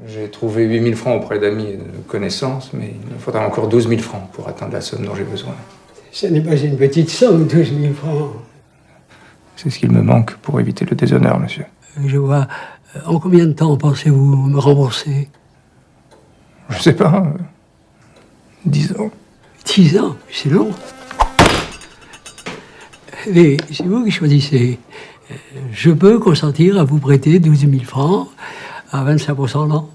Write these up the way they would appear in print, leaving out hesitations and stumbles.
J'ai trouvé 8 000 francs auprès d'amis et de connaissances, mais il me faudra encore 12 000 francs pour atteindre la somme dont j'ai besoin. Ce n'est pas une petite somme, 12 000 francs. C'est ce qu'il me manque pour éviter le déshonneur, monsieur. Je vois. En combien de temps pensez-vous me rembourser? Je sais pas. 10 ans. 10 ans, c'est long. Mais c'est vous qui choisissez. Je peux consentir à vous prêter 12 000 francs à 25% l'an.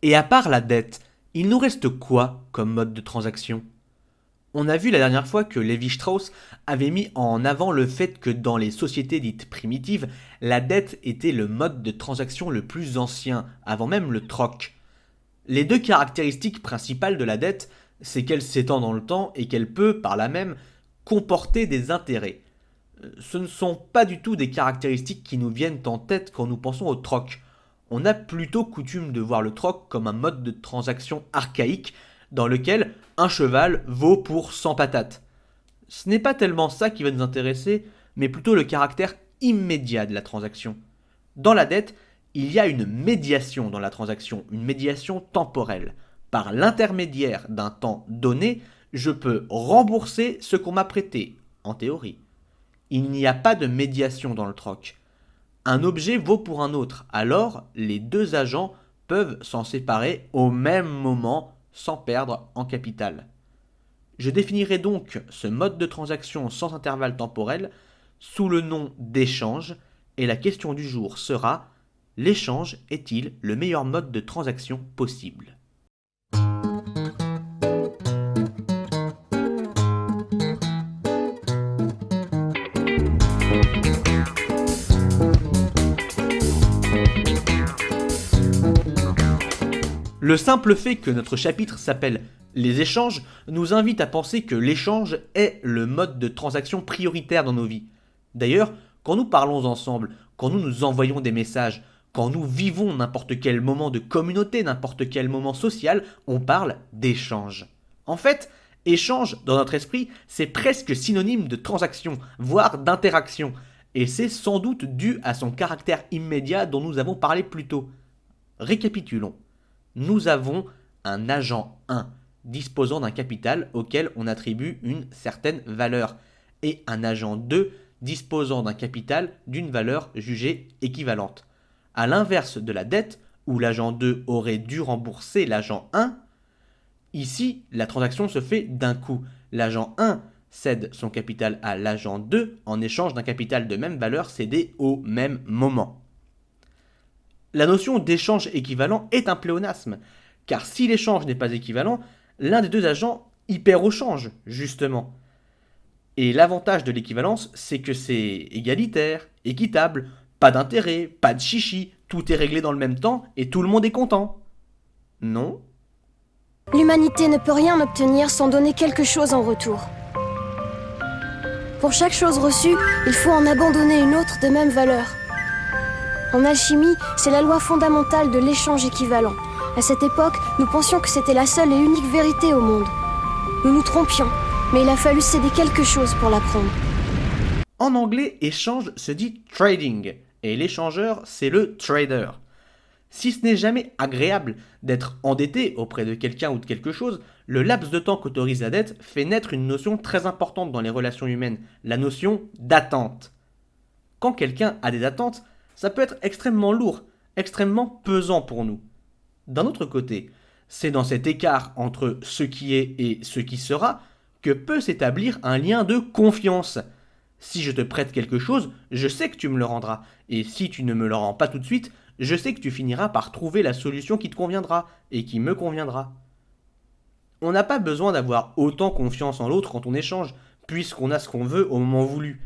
Et à part la dette, il nous reste quoi comme mode de transaction? On a vu la dernière fois que Lévi-Strauss avait mis en avant le fait que dans les sociétés dites primitives, la dette était le mode de transaction le plus ancien, avant même le troc. Les deux caractéristiques principales de la dette, c'est qu'elle s'étend dans le temps et qu'elle peut, par là même, comporter des intérêts. Ce ne sont pas du tout des caractéristiques qui nous viennent en tête quand nous pensons au troc. On a plutôt coutume de voir le troc comme un mode de transaction archaïque dans lequel un cheval vaut pour 100 patates. Ce n'est pas tellement ça qui va nous intéresser, mais plutôt le caractère immédiat de la transaction. Dans la dette, il y a une médiation dans la transaction, une médiation temporelle. Par l'intermédiaire d'un temps donné, je peux rembourser ce qu'on m'a prêté, en théorie. Il n'y a pas de médiation dans le troc. Un objet vaut pour un autre, alors les deux agents peuvent s'en séparer au même moment sans perdre en capital. Je définirai donc ce mode de transaction sans intervalle temporel sous le nom d'échange, et la question du jour sera: l'échange est-il le meilleur mode de transaction possible ? Le simple fait que notre chapitre s'appelle « Les échanges » nous invite à penser que l'échange est le mode de transaction prioritaire dans nos vies. D'ailleurs, quand nous parlons ensemble, quand nous nous envoyons des messages, quand nous vivons n'importe quel moment de communauté, n'importe quel moment social, on parle d'échange. En fait, échange, dans notre esprit, c'est presque synonyme de transaction, voire d'interaction. Et c'est sans doute dû à son caractère immédiat dont nous avons parlé plus tôt. Récapitulons. Nous avons un agent 1 disposant d'un capital auquel on attribue une certaine valeur et un agent 2 disposant d'un capital d'une valeur jugée équivalente. À l'inverse de la dette, où l'agent 2 aurait dû rembourser l'agent 1, ici la transaction se fait d'un coup. L'agent 1 cède son capital à l'agent 2 en échange d'un capital de même valeur cédé au même moment. La notion d'échange équivalent est un pléonasme, car si l'échange n'est pas équivalent, l'un des deux agents y perd au change, justement. Et l'avantage de l'équivalence, c'est que c'est égalitaire, équitable, pas d'intérêt, pas de chichi, tout est réglé dans le même temps et tout le monde est content. Non ? L'humanité ne peut rien obtenir sans donner quelque chose en retour. Pour chaque chose reçue, il faut en abandonner une autre de même valeur. En alchimie, c'est la loi fondamentale de l'échange équivalent. À cette époque, nous pensions que c'était la seule et unique vérité au monde. Nous nous trompions, mais il a fallu céder quelque chose pour l'apprendre. En anglais, échange se dit trading, et l'échangeur, c'est le trader. Si ce n'est jamais agréable d'être endetté auprès de quelqu'un ou de quelque chose, le laps de temps qu'autorise la dette fait naître une notion très importante dans les relations humaines, la notion d'attente. Quand quelqu'un a des attentes, ça peut être extrêmement lourd, extrêmement pesant pour nous. D'un autre côté, c'est dans cet écart entre ce qui est et ce qui sera que peut s'établir un lien de confiance. Si je te prête quelque chose, je sais que tu me le rendras, et si tu ne me le rends pas tout de suite, je sais que tu finiras par trouver la solution qui te conviendra, et qui me conviendra. On n'a pas besoin d'avoir autant confiance en l'autre quand on échange, puisqu'on a ce qu'on veut au moment voulu.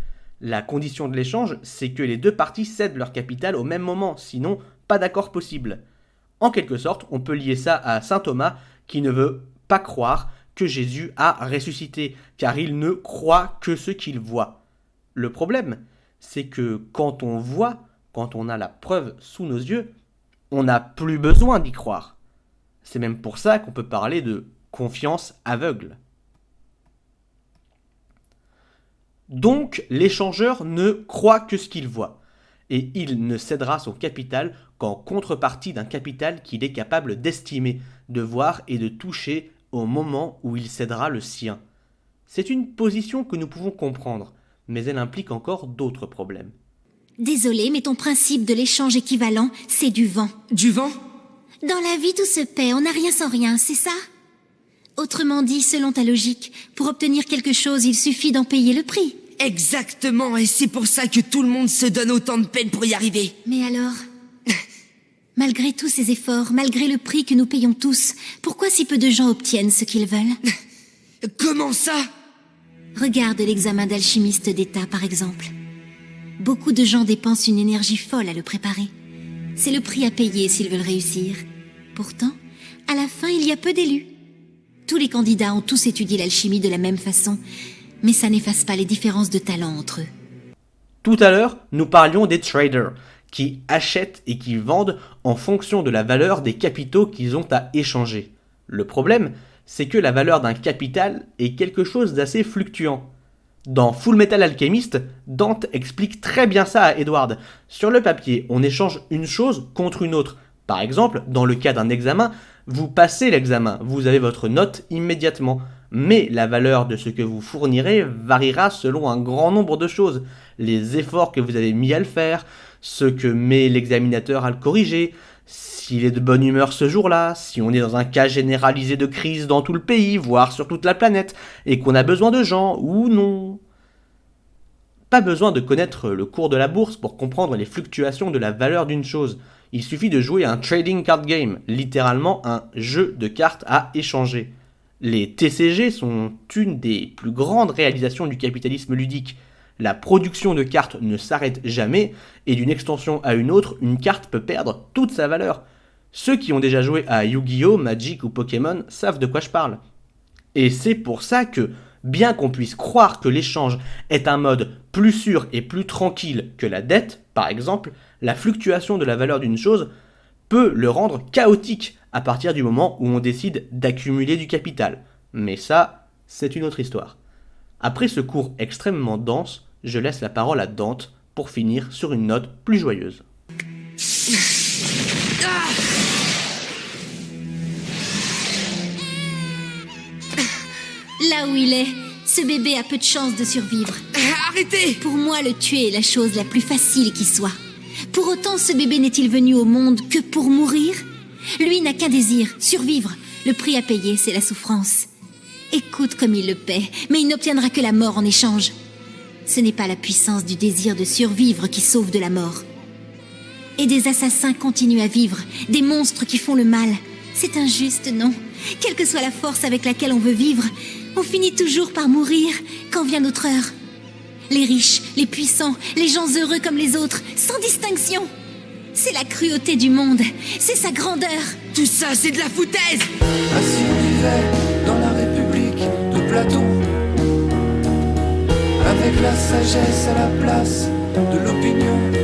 La condition de l'échange, c'est que les deux parties cèdent leur capital au même moment, sinon pas d'accord possible. En quelque sorte, on peut lier ça à saint Thomas qui ne veut pas croire que Jésus a ressuscité, car il ne croit que ce qu'il voit. Le problème, c'est que quand on voit, quand on a la preuve sous nos yeux, on n'a plus besoin d'y croire. C'est même pour ça qu'on peut parler de confiance aveugle. Donc, l'échangeur ne croit que ce qu'il voit. et il ne cédera son capital qu'en contrepartie d'un capital qu'il est capable d'estimer, de voir et de toucher au moment où il cédera le sien. C'est une position que nous pouvons comprendre, mais elle implique encore d'autres problèmes. Désolé, mais ton principe de l'échange équivalent, c'est du vent. Du vent? Dans la vie, tout se paie, on n'a rien sans rien, c'est ça? Autrement dit, selon ta logique, pour obtenir quelque chose, il suffit d'en payer le prix. Exactement, et c'est pour ça que tout le monde se donne autant de peine pour y arriver. Mais alors, malgré tous ces efforts, malgré le prix que nous payons tous, pourquoi si peu de gens obtiennent ce qu'ils veulent? Comment ça? Regarde l'examen d'alchimiste d'État, par exemple. Beaucoup de gens dépensent une énergie folle à le préparer. C'est le prix à payer s'ils veulent réussir. Pourtant, à la fin, il y a peu d'élus. Tous les candidats ont tous étudié l'alchimie de la même façon, mais ça n'efface pas les différences de talent entre eux. Tout à l'heure, nous parlions des traders, qui achètent et qui vendent en fonction de la valeur des capitaux qu'ils ont à échanger. Le problème, c'est que la valeur d'un capital est quelque chose d'assez fluctuant. Dans Full Metal Alchemist, Dante explique très bien ça à Edward. Sur le papier, on échange une chose contre une autre. Par exemple, dans le cas d'un examen, vous passez l'examen, vous avez votre note immédiatement. Mais la valeur de ce que vous fournirez variera selon un grand nombre de choses. Les efforts que vous avez mis à le faire, ce que met l'examinateur à le corriger, s'il est de bonne humeur ce jour-là, si on est dans un cas généralisé de crise dans tout le pays, voire sur toute la planète, et qu'on a besoin de gens ou non. Pas besoin de connaître le cours de la bourse pour comprendre les fluctuations de la valeur d'une chose. Il suffit de jouer à un trading card game, littéralement un jeu de cartes à échanger. Les TCG sont une des plus grandes réalisations du capitalisme ludique. La production de cartes ne s'arrête jamais, et d'une extension à une autre, une carte peut perdre toute sa valeur. Ceux qui ont déjà joué à Yu-Gi-Oh, Magic ou Pokémon savent de quoi je parle. Et c'est pour ça que, bien qu'on puisse croire que l'échange est un mode plus sûr et plus tranquille que la dette, par exemple, la fluctuation de la valeur d'une chose peut le rendre chaotique à partir du moment où on décide d'accumuler du capital. Mais ça, c'est une autre histoire. Après ce cours extrêmement dense, je laisse la parole à Dante pour finir sur une note plus joyeuse. Là où il est, ce bébé a peu de chances de survivre. Arrêtez! Pour moi, le tuer est la chose la plus facile qui soit. Pour autant, ce bébé n'est-il venu au monde que pour mourir? Lui n'a qu'un désir, survivre. Le prix à payer, c'est la souffrance. Écoute comme il le paie, mais il n'obtiendra que la mort en échange. Ce n'est pas la puissance du désir de survivre qui sauve de la mort. Et des assassins continuent à vivre, des monstres qui font le mal. C'est injuste, non? Quelle que soit la force avec laquelle on veut vivre, on finit toujours par mourir quand vient notre heure. Les riches, les puissants, les gens heureux comme les autres, sans distinction. C'est la cruauté du monde, c'est sa grandeur. Tout ça, c'est de la foutaise! Ainsi on vivait dans la République de Platon, avec la sagesse à la place de l'opinion.